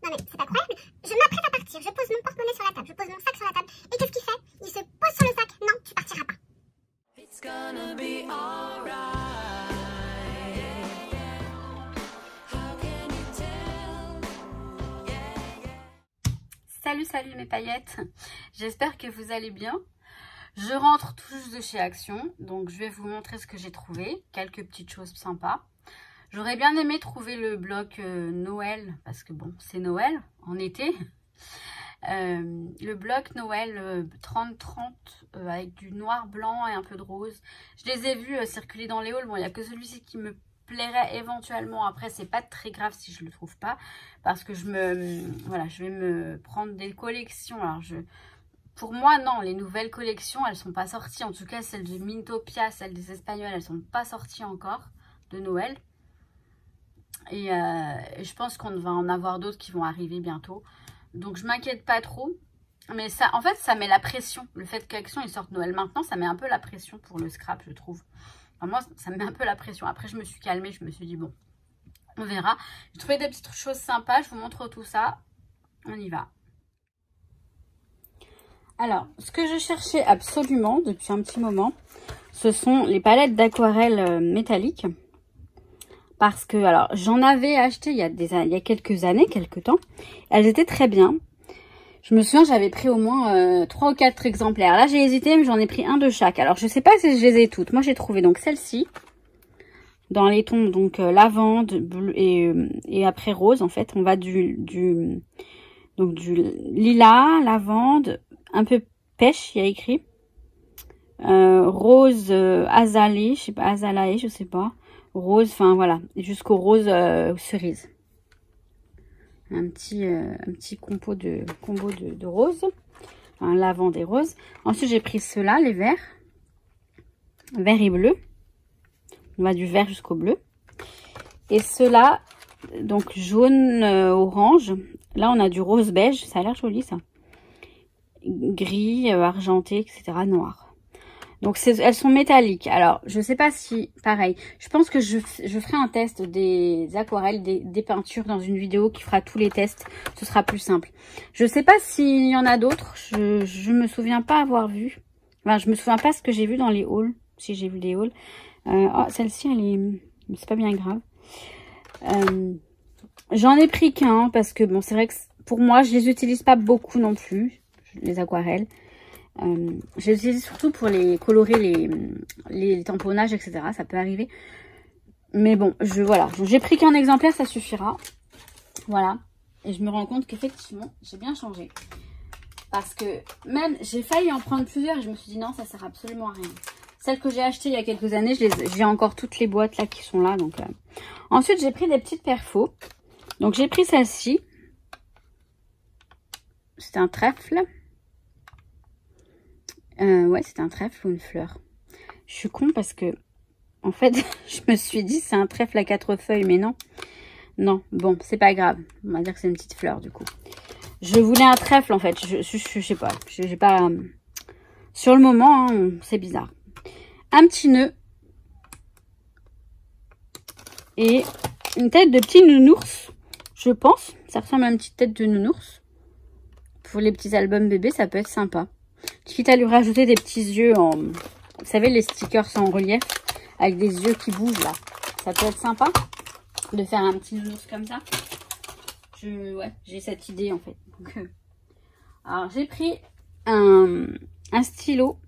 Non mais c'est pas croyable. Je m'apprête à partir, je pose mon porte-monnaie sur la table, je pose mon sac sur la table. Et qu'est-ce qu'il fait? Il se pose sur le sac. Non, tu partiras pas. It's gonna be alright. Salut mes paillettes, j'espère que vous allez bien. Je rentre tout juste de chez Action, donc je vais vous montrer ce que j'ai trouvé, quelques petites choses sympas. J'aurais bien aimé trouver le bloc Noël, parce que bon, c'est Noël, en été. Le bloc Noël 30-30 avec du noir, blanc et un peu de rose. Je les ai vus circuler dans les hauls, bon il n'y a que celui-ci qui me plairait éventuellement. Après c'est pas très grave si je le trouve pas, parce que je vais me prendre des collections. Alors pour moi non, les nouvelles collections elles sont pas sorties, en tout cas celles de Mintopia, celles des Espagnols, elles sont pas sorties encore de Noël, et je pense qu'on va en avoir d'autres qui vont arriver bientôt, donc je m'inquiète pas trop. Mais ça, en fait, ça met la pression. Le fait qu'Action ils sortent Noël maintenant, ça met un peu la pression pour le scrap, je trouve. Enfin, moi, ça me met un peu la pression. Après, je me suis calmée, je me suis dit, bon, on verra. J'ai trouvé des petites choses sympas, je vous montre tout ça. On y va. Alors, ce que je cherchais absolument depuis un petit moment, ce sont les palettes d'aquarelle métalliques. Parce que, alors, j'en avais acheté il y a quelques années, quelques temps. Elles étaient très bien. Je me souviens, j'avais pris au moins 3 ou 4 exemplaires. Là, j'ai hésité, mais j'en ai pris un de chaque. Alors, je sais pas si je les ai toutes. Moi, j'ai trouvé donc celle-ci. Dans les tons, donc lavande bleu et après rose, en fait. On va du lilas, lavande, un peu pêche, il y a écrit. Rose azalée, je sais pas, azalae, je sais pas. Rose, enfin voilà. Jusqu'au rose cerise. Un petit combo de roses, enfin lavande et rose. Ensuite j'ai pris ceux-là, les verts, vert et bleu. On va du vert jusqu'au bleu. Et ceux-là, donc jaune, orange. Là on a du rose beige, ça a l'air joli ça. Gris, argenté, etc. Noir. Donc elles sont métalliques. Alors je sais pas si, pareil, je pense que je ferai un test des aquarelles, des peintures dans une vidéo qui fera tous les tests. Ce sera plus simple. Je sais pas s'il y en a d'autres. Je me souviens pas avoir vu. Enfin, je me souviens pas ce que j'ai vu dans les hauls. Si j'ai vu des hauls. Oh, celle-ci, elle est... C'est pas bien grave. J'en ai pris qu'un parce que bon, c'est vrai que pour moi, je les utilise pas beaucoup non plus, les aquarelles. Je les utilise surtout pour les colorer les tamponnages, etc. Ça peut arriver. Mais bon, voilà. J'ai pris qu'un exemplaire, ça suffira. Voilà. Et je me rends compte qu'effectivement, j'ai bien changé. Parce que même, j'ai failli en prendre plusieurs et je me suis dit non, ça sert absolument à rien. Celles que j'ai achetées il y a quelques années, j'ai encore toutes les boîtes là qui sont là. Donc, ensuite, j'ai pris des petites perfos. Donc, j'ai pris celle-ci. C'est un trèfle. Ouais, c'est un trèfle ou une fleur. Je suis con parce que, en fait, je me suis dit c'est un trèfle à 4 feuilles, mais non. Non, bon, c'est pas grave. On va dire que c'est une petite fleur du coup. Je voulais un trèfle en fait. Je sais pas. J'ai pas. Sur le moment, hein, c'est bizarre. Un petit nœud. Et une tête de petit nounours. Je pense. Ça ressemble à une petite tête de nounours. Pour les petits albums bébés, ça peut être sympa. Quitte à lui rajouter des petits yeux en... Vous savez, les stickers sans relief, avec des yeux qui bougent, là. Ça peut être sympa de faire un petit nounours comme ça. Ouais, j'ai cette idée, en fait. Donc, alors, j'ai pris un stylo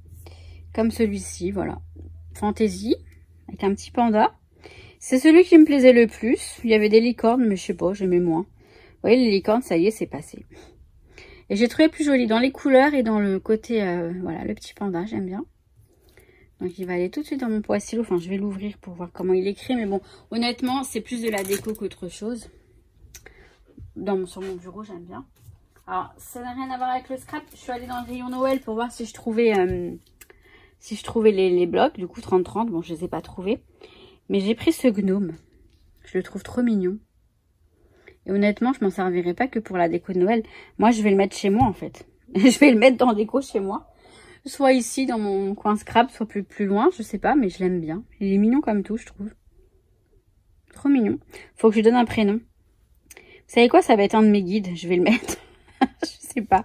comme celui-ci, voilà. Fantaisie, avec un petit panda. C'est celui qui me plaisait le plus. Il y avait des licornes, mais je sais pas, j'aimais moins. Vous voyez, les licornes, ça y est, c'est passé. Et j'ai trouvé plus joli dans les couleurs et dans le côté, voilà, le petit panda, j'aime bien. Donc il va aller tout de suite dans mon pot à stylo. Enfin, je vais l'ouvrir pour voir comment il écrit. Mais bon, honnêtement, c'est plus de la déco qu'autre chose. Sur mon bureau, j'aime bien. Alors, ça n'a rien à voir avec le scrap. Je suis allée dans le rayon Noël pour voir si je trouvais, les blocs. Du coup, 30-30. Bon, je les ai pas trouvés. Mais j'ai pris ce gnome. Je le trouve trop mignon. Et honnêtement, je m'en servirai pas que pour la déco de Noël. Moi, je vais le mettre chez moi, en fait. Je vais le mettre dans la déco chez moi. Soit ici, dans mon coin scrap, soit plus loin. Je sais pas, mais je l'aime bien. Il est mignon comme tout, je trouve. Trop mignon. Faut que je lui donne un prénom. Vous savez quoi, ça va être un de mes guides. Je vais le mettre. Je sais pas.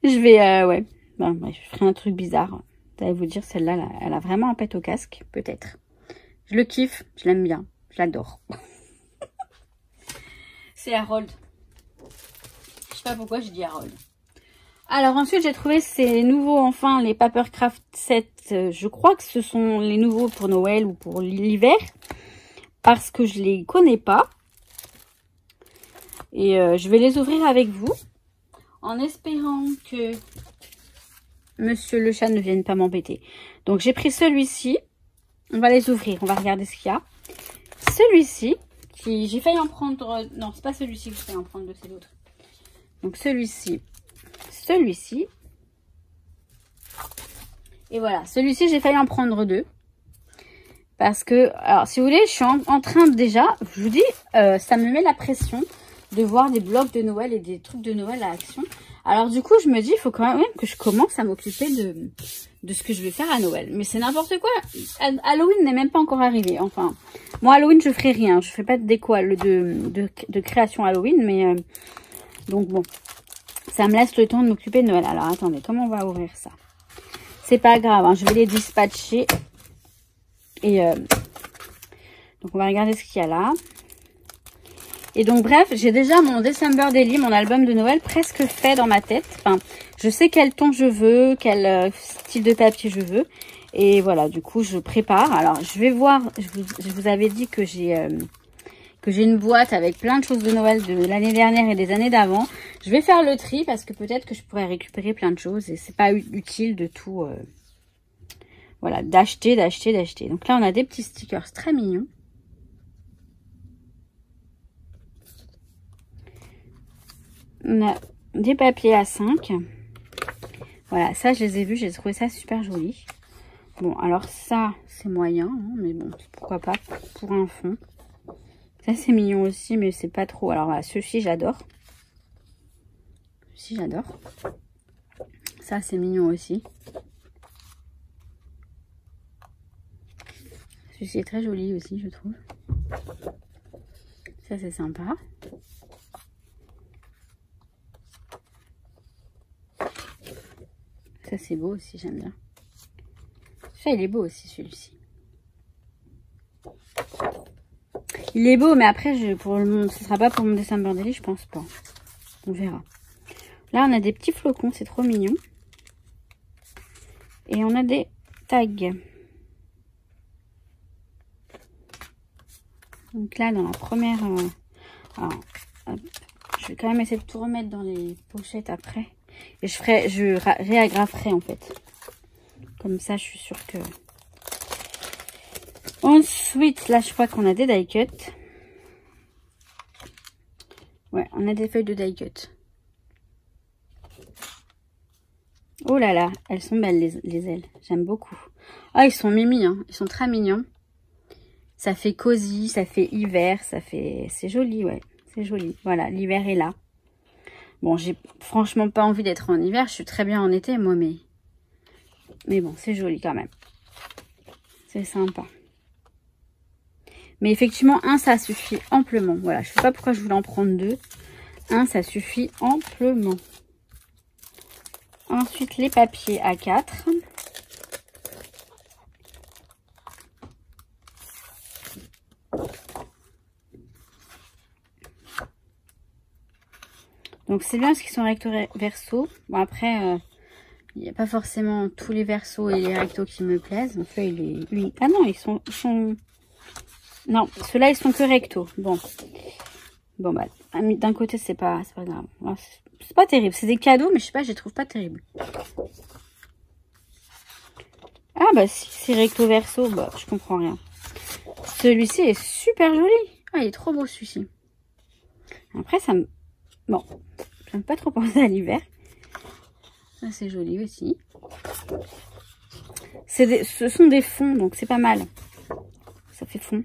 Je vais, ouais. Bon, bref, je ferai un truc bizarre. Vous allez vous dire, celle-là, elle a vraiment un pet au casque, peut-être. Je le kiffe, je l'aime bien, je l'adore. C'est Harold. Je sais pas pourquoi je dis Harold. Alors ensuite, j'ai trouvé ces nouveaux, enfin, les Papercraft 7. Je crois que ce sont les nouveaux pour Noël ou pour l'hiver. Parce que je les connais pas. Et je vais les ouvrir avec vous. En espérant que Monsieur le chat ne vienne pas m'embêter. Donc j'ai pris celui-ci. On va les ouvrir. On va regarder ce qu'il y a. Celui-ci. J'ai failli en prendre... Non, c'est pas celui-ci que j'ai failli en prendre, c'est l'autre. Donc celui-ci. Celui-ci. Et voilà. Celui-ci, j'ai failli en prendre 2. Parce que... Alors, si vous voulez, je suis en train de déjà... Je vous dis, ça me met la pression de voir des blocs de Noël et des trucs de Noël à Action. Alors du coup, je me dis, il faut quand même que je commence à m'occuper de ce que je vais faire à Noël. Mais c'est n'importe quoi. Halloween n'est même pas encore arrivé. Enfin, moi, Halloween, je ferai rien. Je fais pas de déco de création Halloween. Mais donc bon, ça me laisse le temps de m'occuper de Noël. Alors attendez, comment on va ouvrir ça? C'est pas grave, hein, je vais les dispatcher. Et donc on va regarder ce qu'il y a là. Et donc bref, j'ai déjà mon December Daily, mon album de Noël presque fait dans ma tête. Enfin, je sais quel ton je veux, quel style de papier je veux. Et voilà, du coup, je prépare. Alors, je vais voir, je vous avais dit que j'ai une boîte avec plein de choses de Noël de l'année dernière et des années d'avant. Je vais faire le tri parce que peut-être que je pourrais récupérer plein de choses et c'est pas utile de tout, voilà, d'acheter. Donc là, on a des petits stickers très mignons. On a des papiers A5. Voilà, ça je les ai vus, j'ai trouvé ça super joli. Bon, alors ça c'est moyen, hein, mais bon, pourquoi pas pour un fond. Ça c'est mignon aussi, mais c'est pas trop. Alors voilà, ceux-ci j'adore. Ceux-ci j'adore. Ça c'est mignon aussi. Celui-ci est très joli aussi, je trouve. Ça c'est sympa. Ça c'est beau aussi, j'aime bien. Ça il est beau aussi celui-ci. Il est beau, mais après ce sera pas pour mon December Daily, je pense pas. On verra. Là on a des petits flocons, c'est trop mignon. Et on a des tags. Donc là dans la première... alors, hop, je vais quand même essayer de tout remettre dans les pochettes après. Et je réagraferai en fait. Comme ça, je suis sûre que... Ensuite, là, je crois qu'on a des die cuts. Ouais, on a des feuilles de die cut. Oh là là, elles sont belles les ailes. J'aime beaucoup. Ah, ils sont mimi, hein. Ils sont très mignons. Ça fait cosy, ça fait hiver, ça fait... C'est joli, ouais. C'est joli. Voilà, l'hiver est là. Bon, j'ai franchement pas envie d'être en hiver. Je suis très bien en été, moi, mais bon, c'est joli quand même. C'est sympa. Mais effectivement, un, ça suffit amplement. Voilà, je sais pas pourquoi je voulais en prendre 2. Un, ça suffit amplement. Ensuite, les papiers A4. Donc c'est bien parce qu'ils sont recto verso. Bon après, il n'y a pas forcément tous les versos et les rectos qui me plaisent. Donc là, ah non, ils sont... Non, ceux-là, ils sont que recto. Bon, bah, d'un côté, c'est pas grave. C'est pas terrible. C'est des cadeaux, mais je sais pas, je les trouve pas terribles. Ah bah si, c'est recto verso, bah je comprends rien. Celui-ci est super joli. Ah, il est trop beau celui-ci. Après, ça me... Bon, j'aime pas trop penser à l'hiver. Ça, c'est joli aussi. Ce sont des fonds, donc c'est pas mal. Ça fait fond,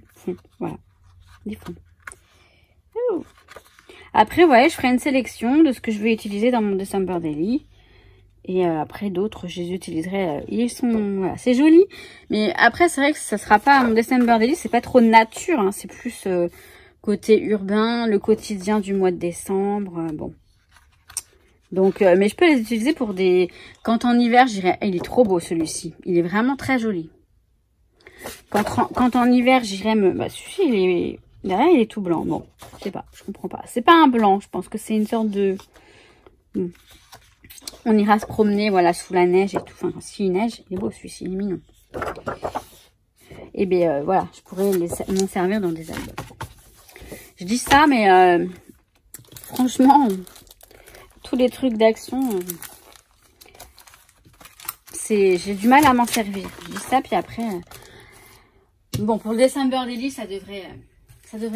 voilà. Des fonds. Ouh. Après, ouais, je ferai une sélection de ce que je vais utiliser dans mon December Daily. Et après, d'autres, je les utiliserai. Ils sont... Voilà, c'est joli. Mais après, c'est vrai que ça sera pas mon December Daily. C'est pas trop nature, hein, c'est plus... côté urbain, le quotidien du mois de décembre. Bon. Donc, mais je peux les utiliser pour des... Quand en hiver, j'irai... Il est trop beau celui-ci. Il est vraiment très joli. Quand en hiver, j'irai me... Bah, celui-ci, il est... Derrière, il est tout blanc. Bon, je sais pas, je comprends pas. C'est pas un blanc, je pense que c'est une sorte de... On ira se promener, voilà, sous la neige et tout. Enfin, s'il neige, il est beau celui-ci, il est mignon. Et bien, voilà, je pourrais m'en servir dans des albums. Je dis ça, mais franchement, tous les trucs d'action, j'ai du mal à m'en servir. Je dis ça, puis après... Bon, pour le December Daily, ça devrait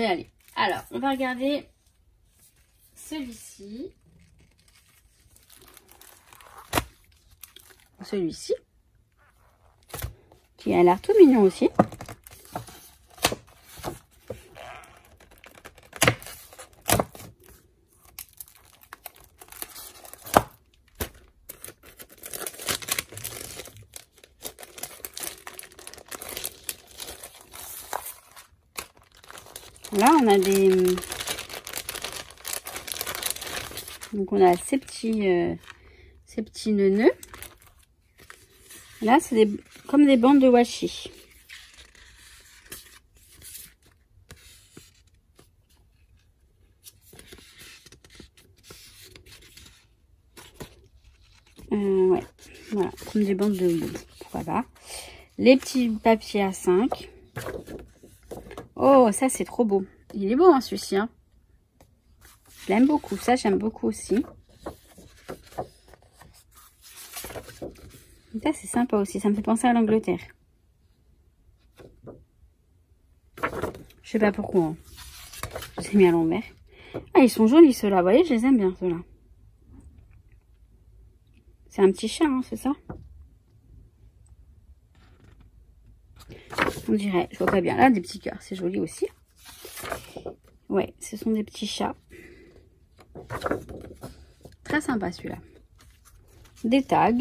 aller. Alors, on va regarder celui-ci. Celui-ci. Qui a l'air tout mignon aussi. Là, on a des... Donc, on a ces petits nœuds. Là, c'est comme des bandes de washi. Ouais, voilà, comme des bandes de... Pourquoi pas. Les petits papiers A5. Oh, ça, c'est trop beau. Il est beau, hein, celui-ci. Hein. Je l'aime beaucoup. Ça, j'aime beaucoup aussi. Ça, c'est sympa aussi. Ça me fait penser à l'Angleterre. Je sais pas pourquoi. Hein. Je les ai mis à l'envers. Ah, ils sont jolis, ceux-là. Vous voyez, je les aime bien, ceux-là. C'est un petit chat, hein, c'est ça? On dirait. Je vois pas bien. Là, des petits cœurs. C'est joli aussi. Ouais, ce sont des petits chats. Très sympa, celui-là. Des tags.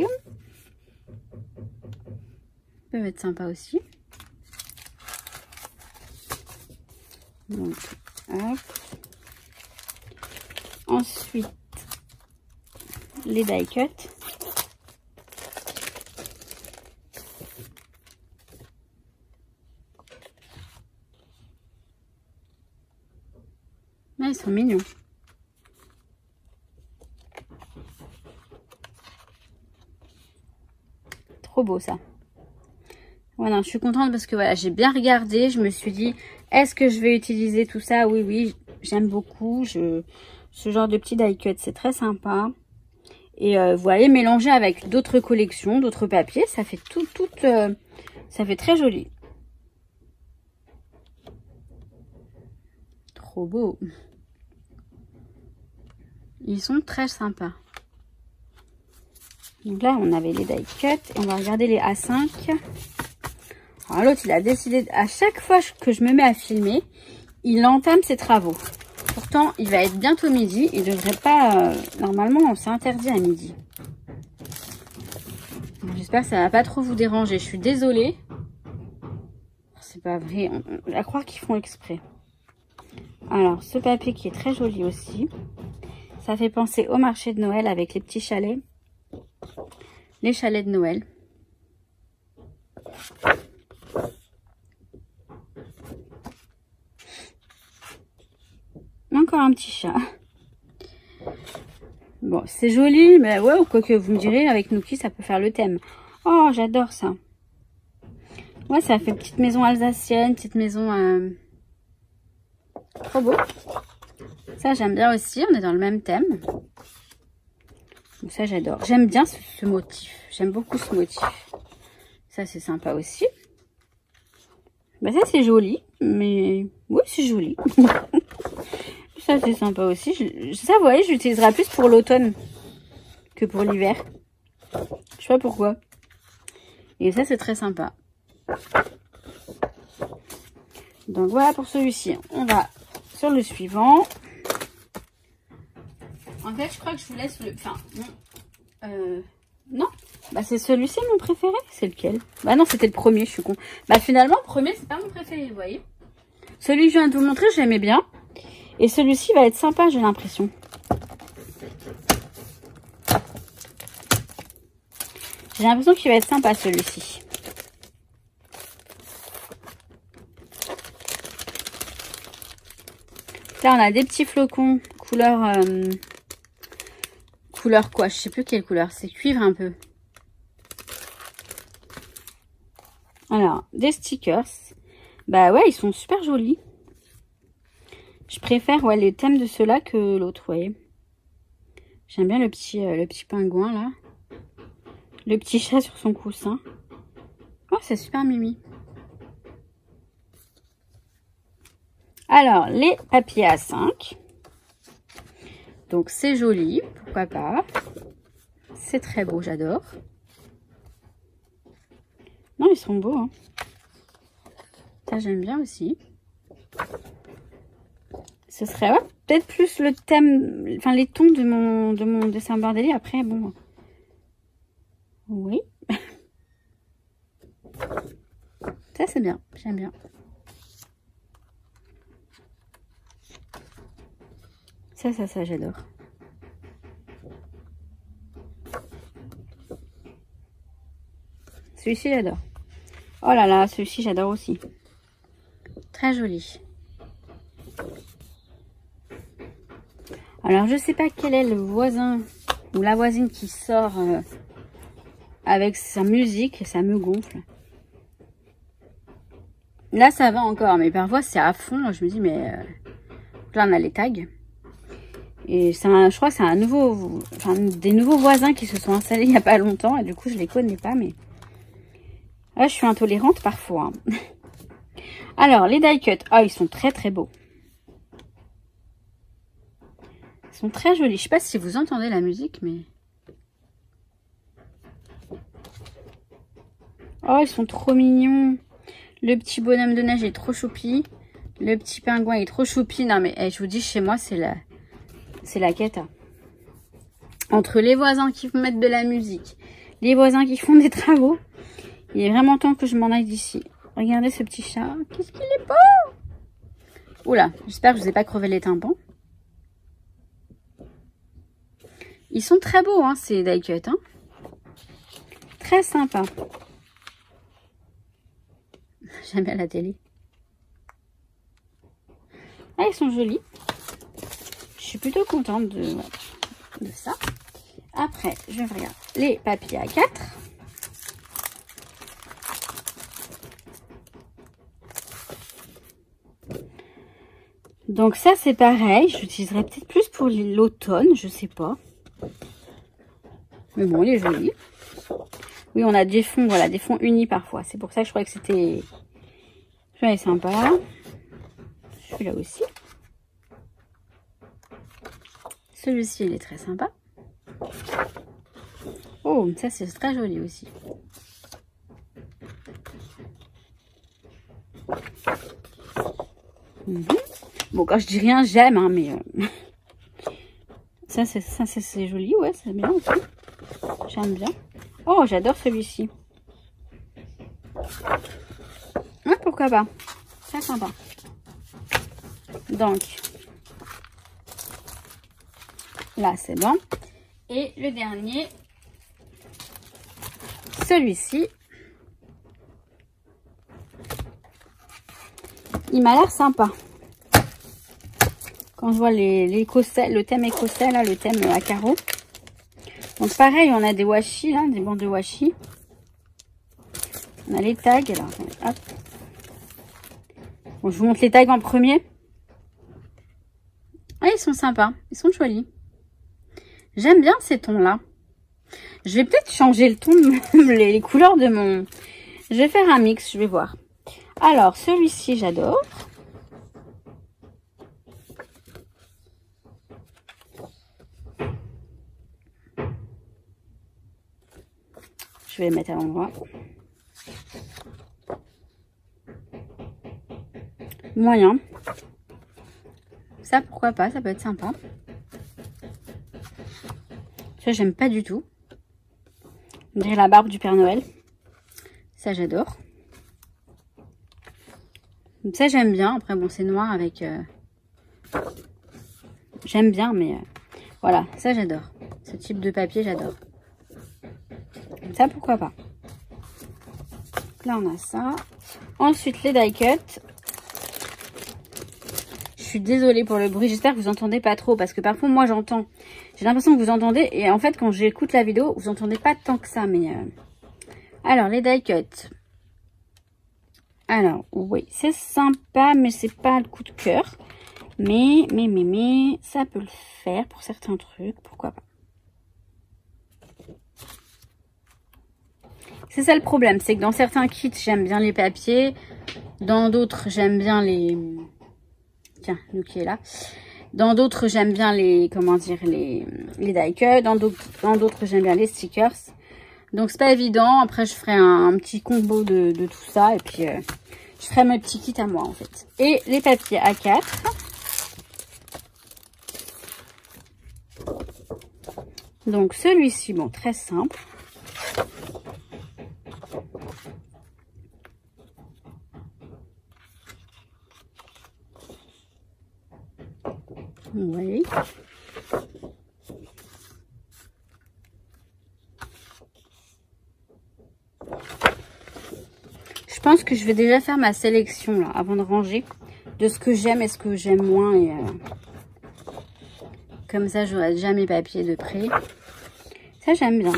Peuvent être sympas aussi. Donc, hop. Ensuite, les die cut. Ah, ils sont mignons. Trop beau ça. Voilà, je suis contente parce que voilà, j'ai bien regardé. Je me suis dit, est-ce que je vais utiliser tout ça? Oui, oui, j'aime beaucoup. Ce genre de petit die cut, c'est très sympa. Et vous voyez, mélanger avec d'autres collections, d'autres papiers, ça fait ça fait très joli. Trop beau. Ils sont très sympas. Donc là, on avait les die cut. Et on va regarder les A5. Alors l'autre, il a décidé, à chaque fois que je me mets à filmer, il entame ses travaux. Pourtant, il va être bientôt midi. Il devrait pas... normalement, c'est interdit à midi. J'espère que ça va pas trop vous déranger. Je suis désolée. C'est pas vrai. On va croire qu'ils font exprès. Alors, ce papier qui est très joli aussi. Ça fait penser au marché de Noël avec les petits chalets. Les chalets de Noël. Encore un petit chat. Bon, c'est joli, mais ouais, ou quoi que vous me direz, avec Nookie, ça peut faire le thème. Oh, j'adore ça. Ouais, ça fait petite maison alsacienne, petite maison... Trop beau. Ça, j'aime bien aussi. On est dans le même thème. Donc ça, j'adore. J'aime bien ce motif. J'aime beaucoup ce motif. Ça, c'est sympa aussi. Bah, ça, c'est joli. Mais oui, c'est joli. Ça, c'est sympa aussi. Ça, vous voyez, j'utiliserai plus pour l'automne que pour l'hiver. Je sais pas pourquoi. Et ça, c'est très sympa. Donc, voilà pour celui-ci. On va sur le suivant. En fait, je crois que je vous laisse le... Enfin, non. Non. Bah, c'est celui-ci mon préféré. C'est lequel? Bah non, c'était le premier, je suis con. Bah, finalement, le premier, c'est pas mon préféré, vous voyez. Celui que je viens de vous montrer, j'aimais bien. Et celui-ci va être sympa, j'ai l'impression. J'ai l'impression qu'il va être sympa, celui-ci. Là, on a des petits flocons couleur... couleur quoi? Je sais plus quelle couleur. C'est cuivre un peu. Alors, des stickers. Bah ouais, ils sont super jolis. Je préfère ouais, les thèmes de ceux-là que l'autre, vous voyez. J'aime bien le petit pingouin, là. Le petit chat sur son coussin. Oh, c'est super mimi. Alors, les papiers A5. Donc, c'est joli, pourquoi pas. C'est très beau, j'adore. Non, ils sont beaux, hein. Ça, j'aime bien aussi. Ce serait ouais, peut-être plus le thème, enfin les tons de mon dessin bordélier. Après, bon, oui, ça c'est bien, j'aime bien. Ça, j'adore. Celui-ci, j'adore. Oh là là, celui-ci, j'adore aussi. Très joli. Alors, je sais pas quel est le voisin ou la voisine qui sort avec sa musique. Ça me gonfle. Là, ça va encore, mais parfois, c'est à fond. Je me dis, mais... là, on a les tags. Et je crois que c'est un nouveau... Enfin, des nouveaux voisins qui se sont installés il n'y a pas longtemps. Et du coup, je les connais pas, mais... Là, je suis intolérante parfois. Hein. Alors, les die cuts. Ah, ils sont très, très beaux. Ils sont très jolis. Je sais pas si vous entendez la musique, mais... Oh, ils sont trop mignons. Le petit bonhomme de neige est trop choupi. Le petit pingouin est trop choupi. Non, mais je vous dis, chez moi, c'est la quête. Hein. Entre les voisins qui mettent de la musique, les voisins qui font des travaux, il est vraiment temps que je m'en aille d'ici. Regardez ce petit chat. Qu'est-ce qu'il est beau! Oula, j'espère que je vous ai pas crevé les tympans. Ils sont très beaux, hein, ces die cuts. Hein. Très sympa. J'aime bien la télé. Ah, ils sont jolis. Je suis plutôt contente de ça. Après, je regarde les papiers A4. Donc ça, c'est pareil. J'utiliserai peut-être plus pour l'automne, je sais pas. Mais bon, il est joli. Oui, on a des fonds, voilà, des fonds unis parfois. C'est pour ça que je croyais que c'était... Celui-là est sympa. Celui-là aussi. Celui-ci, il est très sympa. Oh, ça, c'est très joli aussi. Bon, quand je dis rien, j'aime, hein, mais... Ça, c'est joli, ouais, c'est bien aussi. J'aime bien. Oh, j'adore celui-ci. Ouais, pourquoi pas. Très sympa. Donc, là, c'est bon. Et le dernier, celui-ci. Il m'a l'air sympa. Quand je vois l'écossais, le thème écossais, là, le thème à carreaux. Donc pareil, on a des washi, là, des bandes de washi. On a les tags, alors, hop. Bon, je vous montre les tags en premier. Ah, ils sont sympas, ils sont jolis. J'aime bien ces tons-là. Je vais peut-être changer le ton, les couleurs de mon... Je vais faire un mix, je vais voir. Alors, celui-ci, j'adore. Je vais le mettre à l'endroit. Moyen. Ça, pourquoi pas, ça peut être sympa. Ça, j'aime pas du tout. On dirait la barbe du Père Noël. Ça, j'adore. Ça, j'aime bien. Après, bon, c'est noir avec... j'aime bien, mais voilà, ça j'adore. Ce type de papier, j'adore. Ça, pourquoi pas. Donc là, on a ça. Ensuite, les die cut. Je suis désolée pour le bruit. J'espère que vous entendez pas trop, parce que parfois, moi, j'entends. J'ai l'impression que vous entendez, et en fait, quand j'écoute la vidéo, vous entendez pas tant que ça, mais... Alors, les die cut. Alors, oui, c'est sympa, mais c'est pas le coup de cœur. Mais, ça peut le faire pour certains trucs, pourquoi pas. C'est ça le problème, c'est que dans certains kits, j'aime bien les papiers. Dans d'autres, j'aime bien les... Tiens, nous qui est là. Dans d'autres, j'aime bien les, comment dire, les die cut. Dans d'autres, j'aime bien les stickers. Donc, c'est pas évident. Après, je ferai un petit combo de tout ça. Et puis, je ferai mes petits kits à moi, en fait. Et les papiers A4. Donc, celui-ci, bon, très simple. Oui. Je pense que je vais déjà faire ma sélection, là, avant de ranger, de ce que j'aime et ce que j'aime moins. Et comme ça, j'aurai déjà mes papiers de près. Ça, j'aime bien.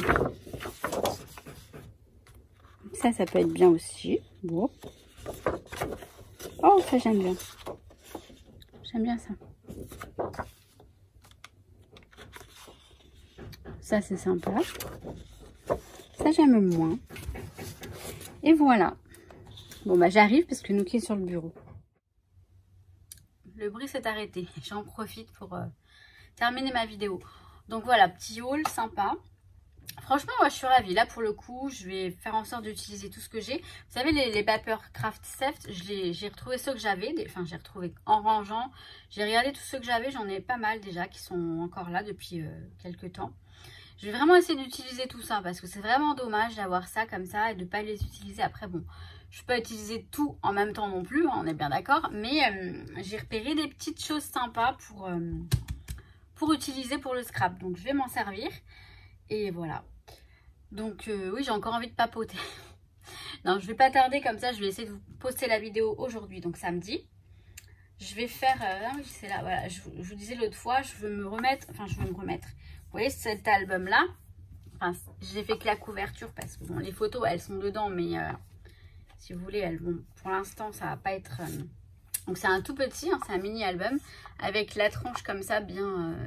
Ça peut être bien aussi. Bon. Oh, ça, j'aime bien. J'aime bien ça. Ça, c'est sympa. Ça, j'aime moins. Et voilà. Bon, bah, j'arrive parce que Nouki est sur le bureau. Le bruit s'est arrêté. J'en profite pour terminer ma vidéo. Donc, voilà, petit haul sympa. Franchement, moi, je suis ravie. Là, pour le coup, je vais faire en sorte d'utiliser tout ce que j'ai. Vous savez, les Paper Craft Seft, j'ai retrouvé ceux que j'avais. Enfin, j'ai retrouvé en rangeant. J'ai regardé tous ceux que j'avais. J'en ai pas mal déjà qui sont encore là depuis quelques temps. Je vais vraiment essayer d'utiliser tout ça parce que c'est vraiment dommage d'avoir ça comme ça et de ne pas les utiliser. Après, bon, je peux pas utiliser tout en même temps non plus, hein, on est bien d'accord. Mais j'ai repéré des petites choses sympas pour utiliser pour le scrap. Donc, je vais m'en servir. Et voilà. Donc oui, j'ai encore envie de papoter. Non, je vais pas tarder comme ça. Je vais essayer de vous poster la vidéo aujourd'hui, donc samedi. Je vais faire... oui, c'est là, voilà. Je vous disais l'autre fois, je veux me remettre... Enfin, je veux me remettre. Vous voyez cet album-là. Enfin, j'ai fait que la couverture parce que bon, les photos, elles sont dedans. Mais si vous voulez, elles vont... Pour l'instant, ça va pas être... Donc c'est un tout petit, hein, c'est un mini album avec la tranche comme ça bien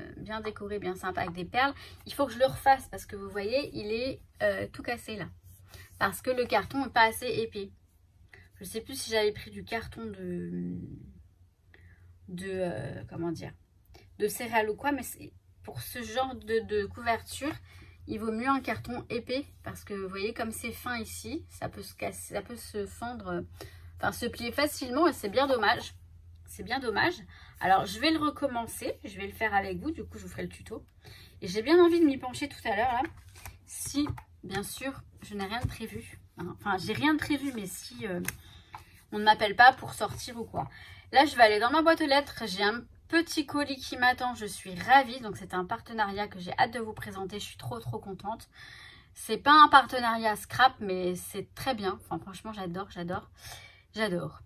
décorée, bien sympa avec des perles. Il faut que je le refasse parce que vous voyez, il est tout cassé là. Parce que le carton n'est pas assez épais. Je ne sais plus si j'avais pris du carton comment dire, de céréales ou quoi, mais pour ce genre de couverture, il vaut mieux un carton épais parce que vous voyez comme c'est fin ici, ça peut se casser, ça peut se fendre. Enfin, se plier facilement et c'est bien dommage. C'est bien dommage. Alors, je vais le recommencer. Je vais le faire avec vous. Du coup, je vous ferai le tuto. Et j'ai bien envie de m'y pencher tout à l'heure, là. Si, bien sûr, je n'ai rien de prévu. Hein. Enfin, j'ai rien de prévu, mais si on ne m'appelle pas pour sortir ou quoi. Là, je vais aller dans ma boîte aux lettres. J'ai un petit colis qui m'attend. Je suis ravie. Donc, c'est un partenariat que j'ai hâte de vous présenter. Je suis trop contente. C'est pas un partenariat scrap, mais c'est très bien. Enfin, franchement, j'adore. J'adore.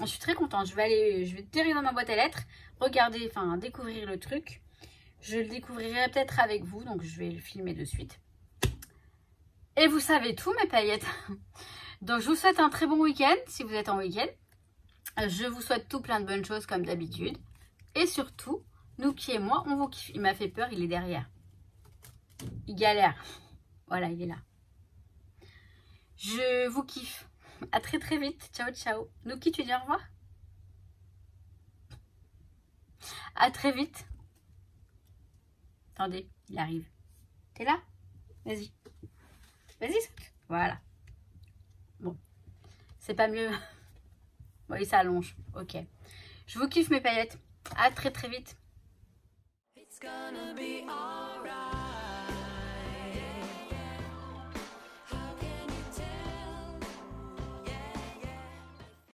Je suis très contente. Je vais tirer dans ma boîte à lettres, regarder, enfin découvrir le truc. Je le découvrirai peut-être avec vous, donc je vais le filmer de suite. Et vous savez tout, mes paillettes. Donc je vous souhaite un très bon week-end si vous êtes en week-end. Je vous souhaite tout plein de bonnes choses comme d'habitude. Et surtout, Nouki et moi, on vous kiffe. Il m'a fait peur, il est derrière. Il galère. Voilà, il est là. Je vous kiffe. À très vite. Ciao. Nouki, tu dis au revoir? À très vite. Attendez, il arrive. T'es là? Vas-y. Vas-y, saute. Voilà. Bon. C'est pas mieux. Bon, il s'allonge. Ok. Je vous kiffe, mes paillettes. À très vite. It's gonna be alright.